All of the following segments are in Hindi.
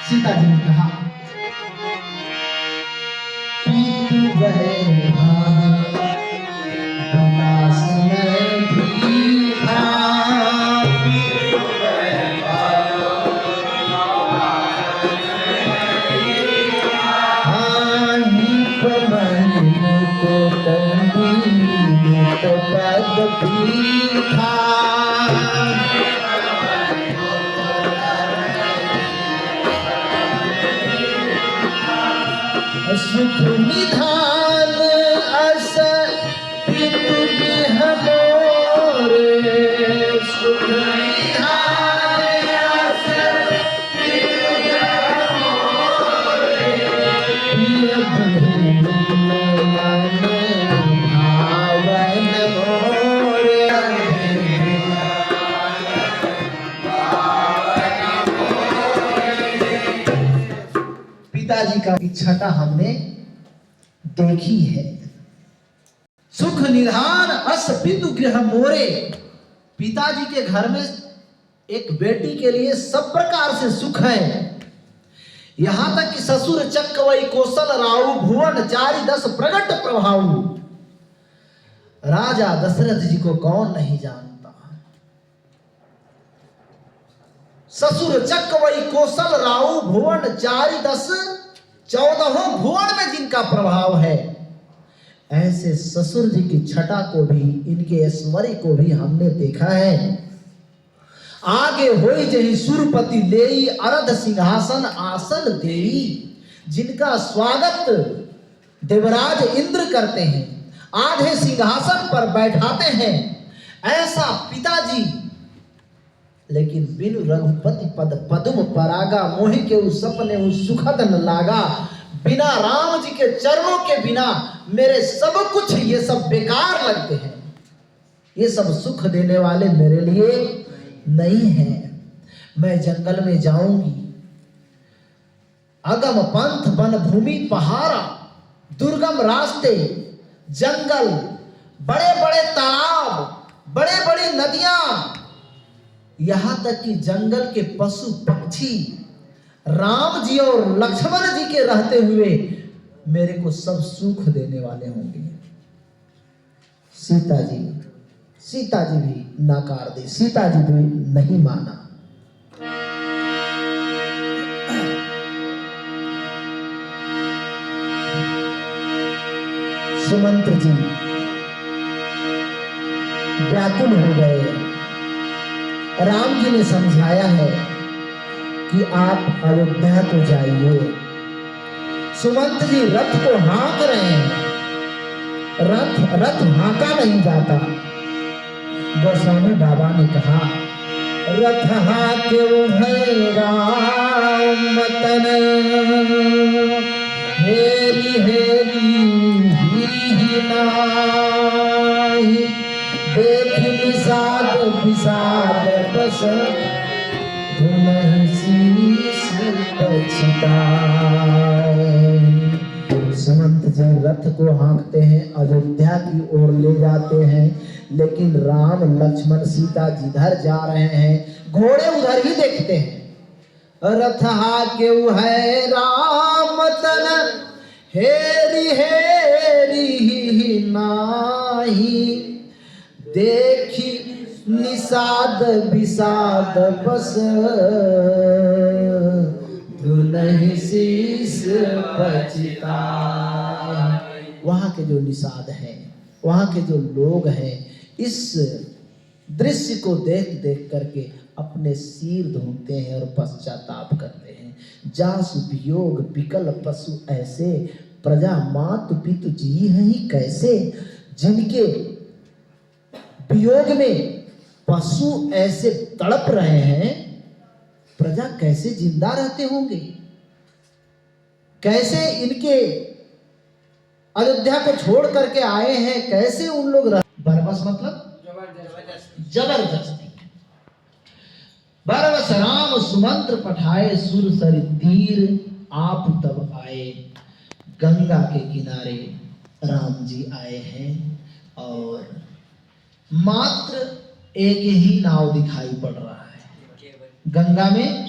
सीता जी ने कहा पीतु वह सुख निधान अस पितु गृह मोरे सुख निधान अस पितु गृह मोरे प्रिय बंधु मन भावन मोरे पिताजी का छटा हमने देखी है। सुख निधान अस पितु गृह मोरे, पिताजी के घर में एक बेटी के लिए सब प्रकार से सुख है। यहां तक कि ससुर चक्रवई कौशल राउ भुवन चारि दस प्रगट प्रभाव। राजा दशरथ जी को कौन नहीं जानता। ससुर चक्रवई कौशल राउ भुवन चारि दस 14 भुवन में जिनका प्रभाव है, ऐसे ससुर जी की छटा को भी, इनके ऐश्वर्य को भी हमने देखा है। आगे होई जही सुरपति लेई अरध सिंहासन आसन देई, जिनका स्वागत देवराज इंद्र करते हैं, आधे सिंहासन पर बैठाते हैं, ऐसा पिताजी। लेकिन बिनु रघुपति पद पदुम परागा, मोहि के उस सपने उस सुखद न लागा। बिना राम जी के चरणों के बिना मेरे सब कुछ ये सब बेकार लगते हैं। ये सब सुख देने वाले मेरे लिए नहीं है। मैं जंगल में जाऊंगी, अगम पंथ वन भूमि पहाड़ा, दुर्गम रास्ते, जंगल, बड़े बड़े तालाब, बड़े बड़ी नदियां, यहां तक कि जंगल के पशु पक्षी राम जी और लक्ष्मण जी के रहते हुए मेरे को सब सुख देने वाले होंगे। सीता जी भी नाकार दी, सीता जी भी नहीं माना। सुमंत्र जी व्याकुल हो गए। राम जी ने समझाया है कि आप अयोध्या को जाइए। सुमंत जी रथ को हाँक रहे हैं, रथ हाँका नहीं जाता। गोस्वामी बाबा ने कहा रथ हाँके है राम मतन, हेरी हेरी ही नाही, देख विषाद विषाद बस सुमंत जी रथ को हाँकते हैं, अयोध्या की ओर ले जाते हैं, लेकिन राम लक्ष्मण सीता जिधर जा रहे हैं घोड़े उधर ही देखते हैं। रथ हाँके है राम तन, हेरी हेरी ही नाही, देखी निषाद विषाद बस दुलहि शीस पछिता। वहां के जो निषाद हैं, वहां के जो लोग हैं, इस दृश्य को देख देख करके अपने सिर धोते हैं और पश्चाताप करते हैं। जासु वियोग विकल पशु ऐसे, प्रजा मातु पितु जी हैं कैसे। जिनके वियोग में पशु ऐसे तड़प रहे हैं, प्रजा कैसे जिंदा रहते होंगे। कैसे इनके अयोध्या को छोड़ करके आए हैं, कैसे उन लोग बरबस मतलब जबरदस्ती। बरबस राम सुमंत्र पठाए, सुर सरि तीर आप तब आए। गंगा के किनारे राम जी आए हैं और मात्र एक ही नाव दिखाई पड़ रहा है। गंगा में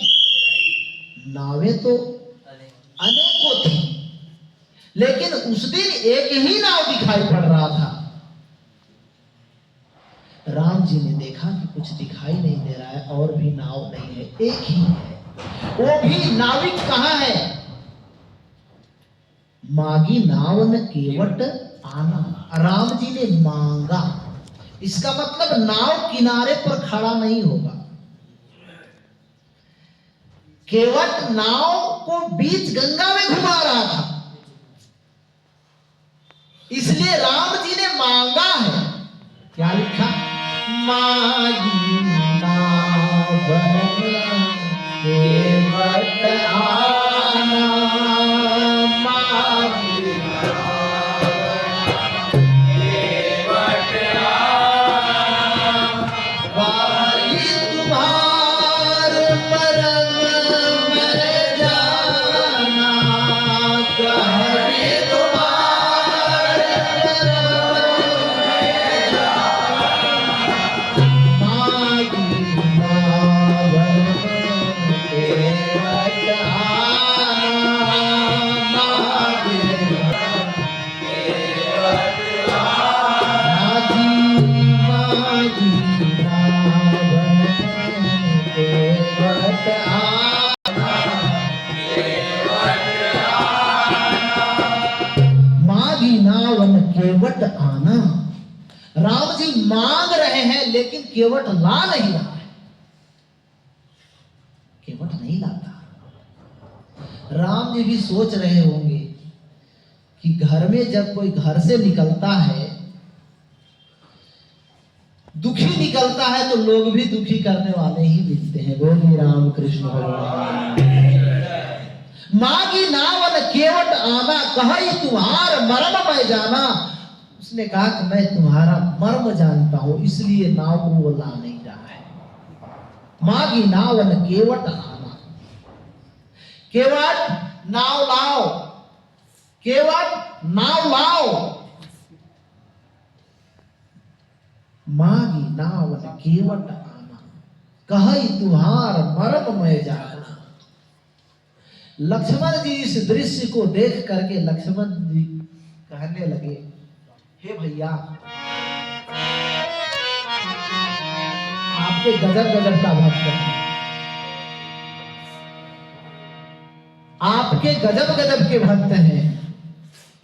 नावें तो अनेकों थी, लेकिन उस दिन एक ही नाव दिखाई पड़ रहा था। राम जी ने देखा कि कुछ दिखाई नहीं दे रहा है और भी नाव नहीं है, एक ही है। वो भी नाविक कहाँ है? मागी नाव न केवट आना। राम जी ने मांगा, इसका मतलब नाव किनारे पर खड़ा नहीं होगा। केवट नाव को बीच गंगा में घुमा रहा था, इसलिए राम जी ने मांगा है। क्या लिखा? मागी नाव केवट आना, मागी नाव केवट आना, वाली तुम्हार परम मर जाना, कहरी तुम्हार परम मर जाना, मागी नाव केवट आना, मागी नाव केवट आना, मागी नाव केवट आना, मागी नावन केवट आना। राम जी मांग रहे हैं लेकिन केवट ला नहीं रहा है, केवट नहीं लाता। राम जी भी सोच रहे होंगे कि घर में जब कोई घर से निकलता है, दुखी निकलता है, तो लोग भी दुखी करने वाले ही मिलते हैं। बोलिए राम कृष्ण भगवान। मागी नावन केवट आना, कही तुम्हार मर्म मैं जाना। उसने कहा कि मैं तुम्हारा मर्म जानता हूं, इसलिए नाव को वो ला नहीं रहा है। मागी नावन केवट आना, केवट नाव लाओ, केवट नाव लाओ। मागी नावन केवट आना, कही तुम्हार मर्म मैं जाना। लक्ष्मण जी इस दृश्य को देख करके लक्ष्मण जी कहने लगे, हे भैया, आपके गजब गजब का भक्त है, आपके गजब गजब के भक्त हैं।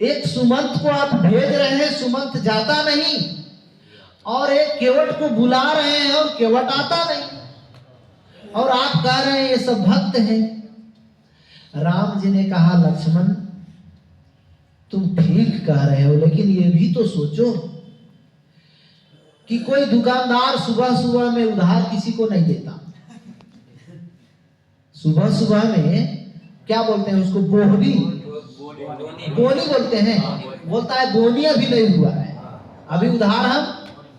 एक सुमंत को आप भेज रहे हैं, सुमंत जाता नहीं, और एक केवट को बुला रहे हैं और केवट आता नहीं, और आप कह रहे हैं ये सब भक्त हैं। राम जी ने कहा, लक्ष्मण तुम ठीक कह रहे हो, लेकिन ये भी तो सोचो कि कोई दुकानदार सुबह सुबह में उधार किसी को नहीं देता। सुबह सुबह में क्या बोलते हैं उसको? बोहनी, बोनी बोलते हैं। बोलता है बोनी अभी नहीं हुआ है, अभी उधार हम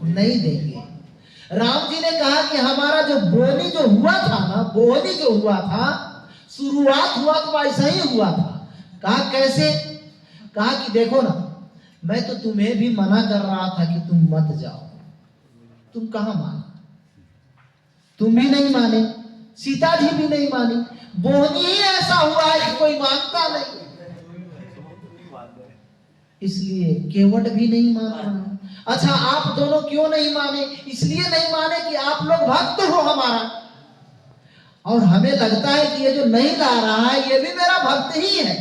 नहीं देंगे। राम जी ने कहा कि हमारा जो बोनी जो हुआ था ना, बोहनी जो हुआ था, शुरुआत हुआ तो ऐसा ही हुआ था। कहा कैसे? कहा कि देखो ना, मैं तो तुम्हें भी मना कर रहा था कि तुम मत जाओ, तुम कहां माने? तुम भी नहीं माने, सीता जी भी नहीं मानी, बोहनी ही ऐसा हुआ है कि कोई मानता नहीं, इसलिए केवट भी नहीं मान रहा। अच्छा, आप दोनों क्यों नहीं माने? इसलिए नहीं माने कि आप लोग भक्त हो हमारा, और हमें लगता है कि ये जो नहीं ला रहा है ये भी मेरा भक्त ही है।